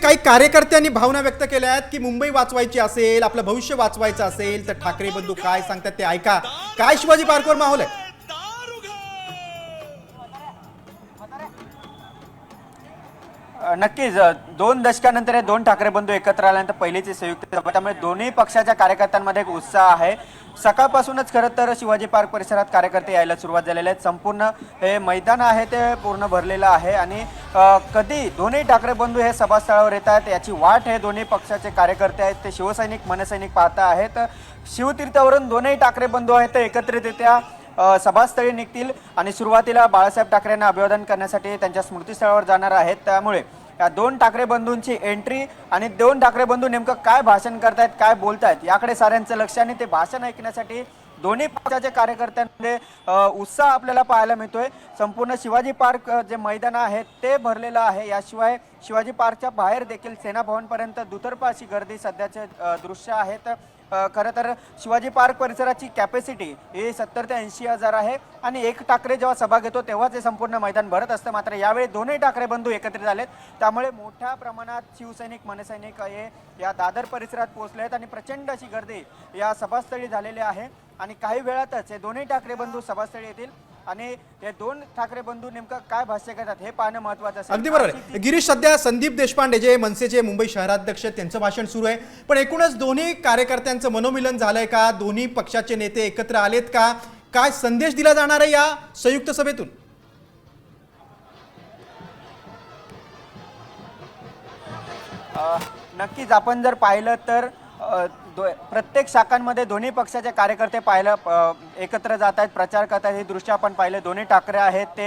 काही कार्यकर्त्यांनी भावना व्यक्त केल्या आहेत की मुंबई वाचवायची असेल, आपलं भविष्य वाचवायचं असेल तर ठाकरे बंधू काय सांगतात ते ऐका. काय शिवाजी पार्कवर माहोल आहे? नक्कीच 2 दशकानंतर हे 2 ठाकरे बंधू एकत्र आल्यानंतर पहिलीच संयुक्त सभा, त्यामुळे दोन्ही पक्षाच्या कार्यकर्त्यांमध्ये एक उत्साह आहे. सकाळपासूनच खरं तर शिवाजी पार्क परिसरात कार्यकर्ते यायला सुरुवात झालेले आहेत. संपूर्ण हे मैदान आहे ते पूर्ण भरलेलं आहे आणि कधी दोन्ही ठाकरे बंधू हे सभास्थळावर येत आहेत याची वाट हे दोन्ही पक्षाचे कार्यकर्ते आहेत ते शिवसैनिक मनसैनिक पाहता आहेत. शिवतीर्थावरून दोन्ही ठाकरे बंधू आहेत ते एकत्रितरित्या सभास्थळी निघतील आणि सुरुवातीला बाळासाहेब ठाकरेंना अभिवादन करण्यासाठी त्यांच्या स्मृतीस्थळावर जाणार आहेत. त्यामुळे या 2 ठाकरे बंधूंची एंट्री आणि 2 ठाकरे बंधू नेमकं काय भाषण करतायत, काय बोलतायत याकडे साऱ्यांचं लक्ष आणि ते भाषण ऐकण्यासाठी दोन्ही पक्षाच्या कार्यकर्त्यांमध्ये उत्साह आपल्याला पाहायला मिळतोय. संपूर्ण शिवाजी पार्क जे मैदान आहे ते भरलेलं आहे. याशिवाय शिवाजी पार्कच्या बाहेर देखील सेना भवनपर्यंत दुतर्फा अशी गर्दी सध्याचे दृश्य आहेत. खरं तर शिवाजी पार्क परिसराची कॅपॅसिटी ही 70 ते 80 हजार आहे आणि एक ठाकरे जेव्हा सभा घेतो तेव्हाच हे संपूर्ण मैदान भरत असतं. मात्र यावेळी दोन्ही ठाकरे बंधू एकत्रित झालेत त्यामुळे मोठ्या प्रमाणात शिवसैनिक मनसैनिक हे या दादर परिसरात पोहोचले आहेत आणि प्रचंड अशी गर्दी या सभास्थळी झालेली आहे. आणि काही वेळातच हे दोन्ही ठाकरे बंधू सभास्थळी येतील आणि हे 2 ठाकरे बंधू नेमकं काय भाष्य करतात हे पाहणं महत्त्वाचं असेल. अगदी बरोबर आहे गिरीश. सध्या संदीप देशपांडे जे मनसेचे मुंबई शहराध्यक्ष आहेत त्यांचं भाषण सुरू आहे, पण एकूणच दोन्ही कार्यकर्त्यांचं मनोमिलन झालंय का? दोन्ही पक्षाचे नेते एकत्र आलेत का? काय संदेश दिला जाणार आहे या संयुक्त सभेतून? नक्कीच आपण जर पाहिलं तर प्रत्येक शाखांमध्ये दोन्ही पक्षाचे कार्यकर्ते एकत्र जात आहेत, प्रचार करत आहेत. हे दृश्य आपण पाहिलं. दोन्ही ठाकरे आहेत ते